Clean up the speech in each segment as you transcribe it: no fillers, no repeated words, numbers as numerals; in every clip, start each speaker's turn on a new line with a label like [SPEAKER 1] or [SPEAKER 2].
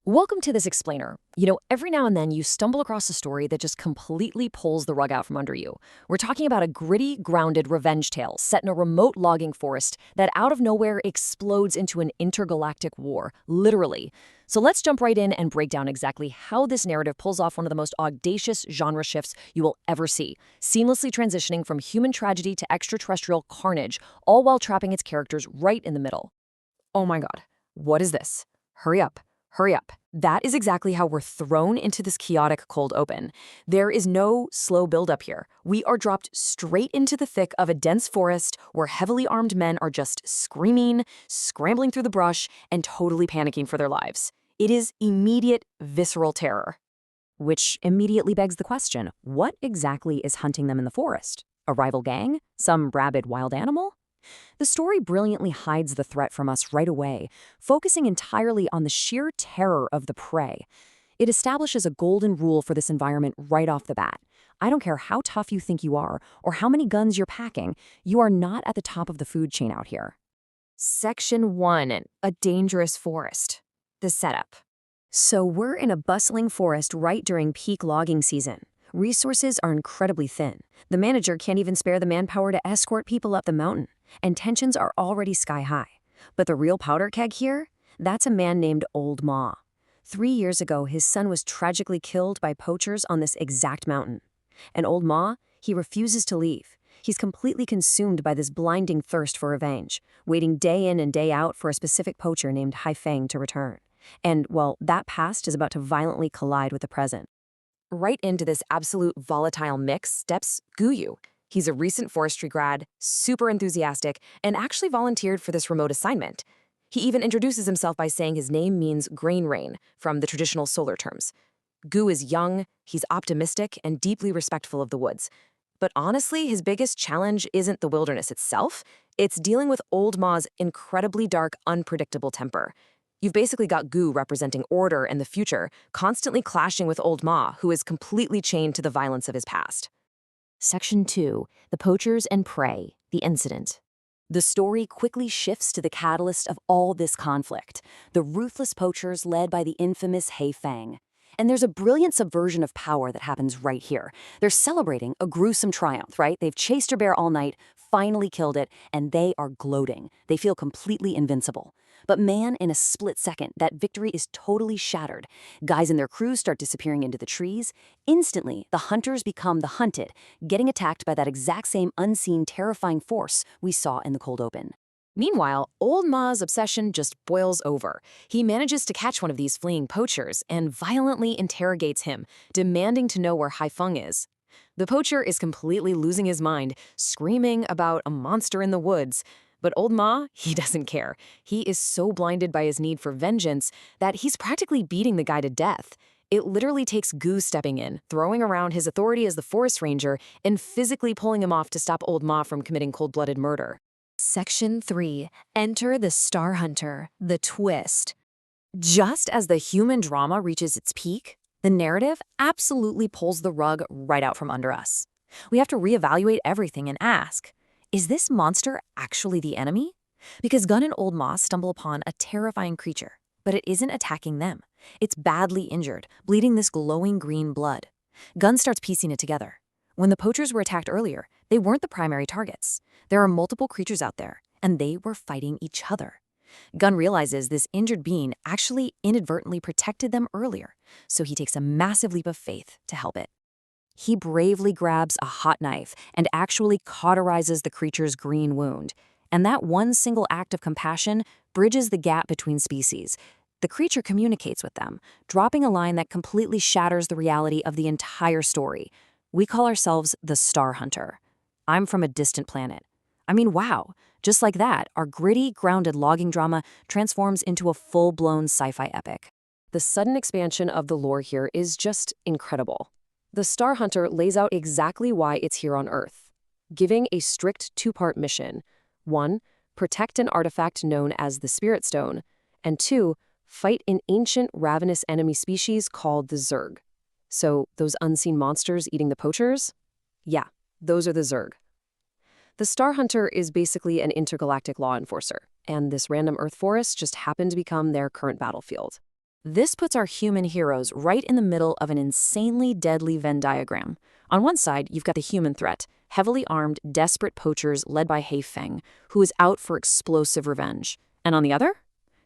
[SPEAKER 1] Welcome to this explainer. Every now and then you stumble across a story that just completely pulls the rug out from under you. We're talking about a gritty, grounded revenge tale set in a remote logging forest that out of nowhere explodes into an intergalactic war, literally. So let's jump right in and break down exactly how this narrative pulls off one of the most audacious genre shifts you will ever see, seamlessly transitioning from human tragedy to extraterrestrial carnage, all while trapping its characters right in the middle. Oh my god, what is this? Hurry up. Hurry up. That is exactly how we're thrown into this chaotic cold open. There is no slow buildup here. We are dropped straight into the thick of a dense forest where heavily armed men are just screaming, scrambling through the brush, and totally panicking for their lives. It is immediate, visceral terror. Which immediately begs the question, what exactly is hunting them in the forest? A rival gang? Some rabid wild animal? The story brilliantly hides the threat from us right away, focusing entirely on the sheer terror of the prey. It establishes a golden rule for this environment right off the bat. I don't care how tough you think you are or how many guns you're packing, you are not at the top of the food chain out here. Section 1. A dangerous forest. The setup. So we're in a bustling forest right during peak logging season. Resources are incredibly thin. The manager can't even spare the manpower to escort people up the mountain, and tensions are already sky high. But the real powder keg here? That's a man named Old Ma. 3 years ago, his son was tragically killed by poachers on this exact mountain. And Old Ma, he refuses to leave. He's completely consumed by this blinding thirst for revenge, waiting day in and day out for a specific poacher named Haifeng to return. And, well, that past is about to violently collide with the present. Right into this absolute volatile mix steps Guyu. He's a recent forestry grad, super enthusiastic, and actually volunteered for this remote assignment. He even introduces himself by saying his name means grain rain, from the traditional solar terms. Gu is young, he's optimistic, and deeply respectful of the woods. But honestly, his biggest challenge isn't the wilderness itself, it's dealing with Old Ma's incredibly dark, unpredictable temper. You've basically got Gu representing order and the future, constantly clashing with Old Ma, who is completely chained to the violence of his past. Section 2. The Poachers and Prey, the Incident. The story quickly shifts to the catalyst of all this conflict, the ruthless poachers led by the infamous Haifeng. And there's a brilliant subversion of power that happens right here. They're celebrating a gruesome triumph, right? They've chased a bear all night, finally killed it, and they are gloating. They feel completely invincible. But man, in a split second, that victory is totally shattered. Guys and their crews start disappearing into the trees. Instantly, the hunters become the hunted, getting attacked by that exact same unseen, terrifying force we saw in the cold open. Meanwhile, Old Ma's obsession just boils over. He manages to catch one of these fleeing poachers and violently interrogates him, demanding to know where Haifeng is. The poacher is completely losing his mind, screaming about a monster in the woods. But Old Ma, he doesn't care. He is so blinded by his need for vengeance that he's practically beating the guy to death. It literally takes Gu stepping in, throwing around his authority as the forest ranger, and physically pulling him off to stop Old Ma from committing cold-blooded murder. Section 3. Enter the Star Hunter, the twist. Just as the human drama reaches its peak, the narrative absolutely pulls the rug right out from under us. We have to reevaluate everything and ask, is this monster actually the enemy? Because Gun and Old Ma stumble upon a terrifying creature, but it isn't attacking them. It's badly injured, bleeding this glowing green blood. Gun starts piecing it together. When the poachers were attacked earlier, they weren't the primary targets. There are multiple creatures out there, and they were fighting each other. Gun realizes this injured being actually inadvertently protected them earlier, so he takes a massive leap of faith to help it. He bravely grabs a hot knife and actually cauterizes the creature's green wound. And that one single act of compassion bridges the gap between species. The creature communicates with them, dropping a line that completely shatters the reality of the entire story. We call ourselves the Star Hunter. I'm from a distant planet. I mean, wow. Just like that, our gritty, grounded logging drama transforms into a full-blown sci-fi epic. The sudden expansion of the lore here is just incredible. The Star Hunter lays out exactly why it's here on Earth, giving a strict two-part mission. 1. Protect an artifact known as the Spirit Stone, and 2. Fight an ancient, ravenous enemy species called the Zerg. So, those unseen monsters eating the poachers? Yeah, those are the Zerg. The Star Hunter is basically an intergalactic law enforcer, and this random Earth forest just happened to become their current battlefield. This puts our human heroes right in the middle of an insanely deadly Venn diagram. On one side, you've got the human threat, heavily armed, desperate poachers led by Hei Feng, who is out for explosive revenge. And on the other,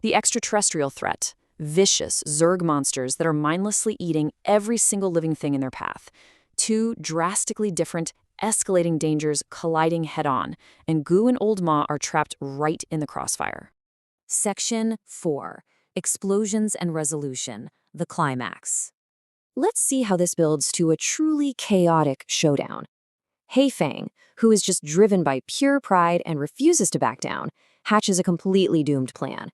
[SPEAKER 1] the extraterrestrial threat, vicious Zerg monsters that are mindlessly eating every single living thing in their path. Two drastically different, escalating dangers colliding head-on, and Gu and Old Ma are trapped right in the crossfire. Section 4. Explosions and Resolution, the climax. Let's see how this builds to a truly chaotic showdown. Hei Feng, who is just driven by pure pride and refuses to back down, hatches a completely doomed plan.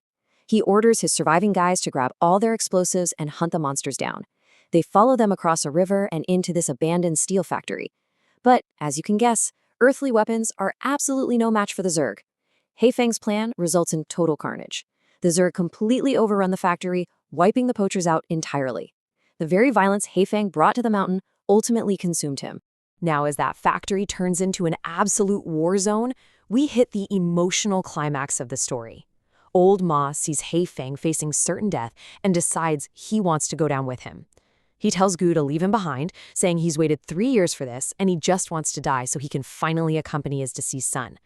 [SPEAKER 1] He orders his surviving guys to grab all their explosives and hunt the monsters down. They follow them across a river and into this abandoned steel factory. But, as you can guess, earthly weapons are absolutely no match for the Zerg. Hei Feng's plan results in total carnage. The Zerg completely overrun the factory, wiping the poachers out entirely. The very violence Hei Feng brought to the mountain ultimately consumed him. Now, as that factory turns into an absolute war zone, we hit the emotional climax of the story. Old Ma sees Hei Feng facing certain death and decides he wants to go down with him. He tells Gu to leave him behind, saying he's waited 3 years for this and he just wants to die so he can finally accompany his deceased son.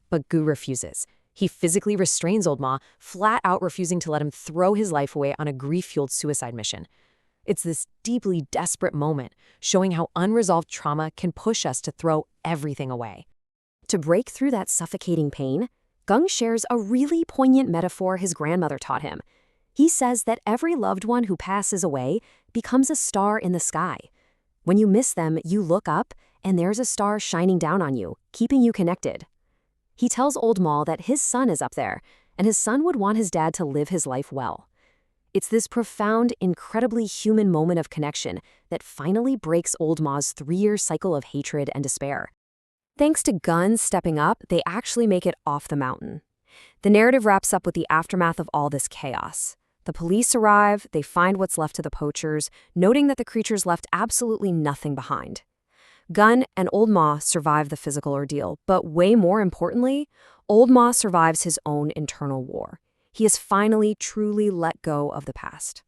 [SPEAKER 1] But Gu refuses. He physically restrains Old Ma, flat out refusing to let him throw his life away on a grief-fueled suicide mission. It's this deeply desperate moment, showing how unresolved trauma can push us to throw everything away. To break through that suffocating pain, Gung shares a really poignant metaphor his grandmother taught him. He says that every loved one who passes away becomes a star in the sky. When you miss them, you look up, and there's a star shining down on you, keeping you connected. He tells Old Ma that his son is up there, and his son would want his dad to live his life well. It's this profound, incredibly human moment of connection that finally breaks Old Ma's 3-year cycle of hatred and despair. Thanks to Gun stepping up, they actually make it off the mountain. The narrative wraps up with the aftermath of all this chaos. The police arrive, they find what's left of the poachers, noting that the creatures left absolutely nothing behind. Gun and Old Ma survive the physical ordeal, but way more importantly, Old Ma survives his own internal war. He has finally truly let go of the past.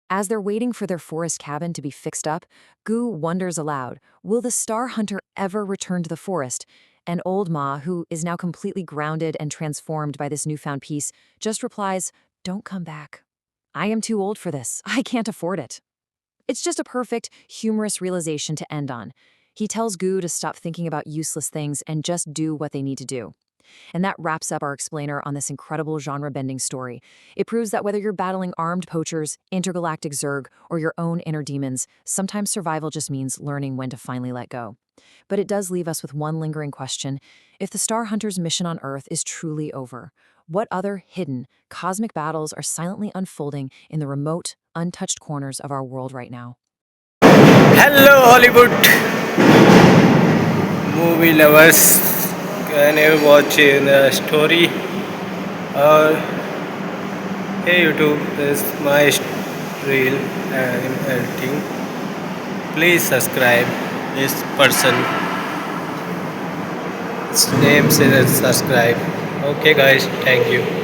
[SPEAKER 1] As they're waiting for their forest cabin to be fixed up, Gu wonders aloud, will the Star Hunter ever return to the forest? And Old Ma, who is now completely grounded and transformed by this newfound peace, just replies, "Don't come back. I am too old for this. I can't afford it." It's just a perfect, humorous realization to end on. He tells Gu to stop thinking about useless things and just do what they need to do. And that wraps up our explainer on this incredible genre-bending story. It proves that whether you're battling armed poachers, intergalactic Zerg, or your own inner demons, sometimes survival just means learning when to finally let go. But it does leave us with one lingering question. If the Star Hunter's mission on Earth is truly over, what other hidden, cosmic battles are silently unfolding in the remote, untouched corners of our world right now?
[SPEAKER 2] Hello Hollywood movie lovers. Can you watch the story? Or hey YouTube, this is my reel and editing. Please subscribe. This person, his name says subscribe. Okay guys, thank you.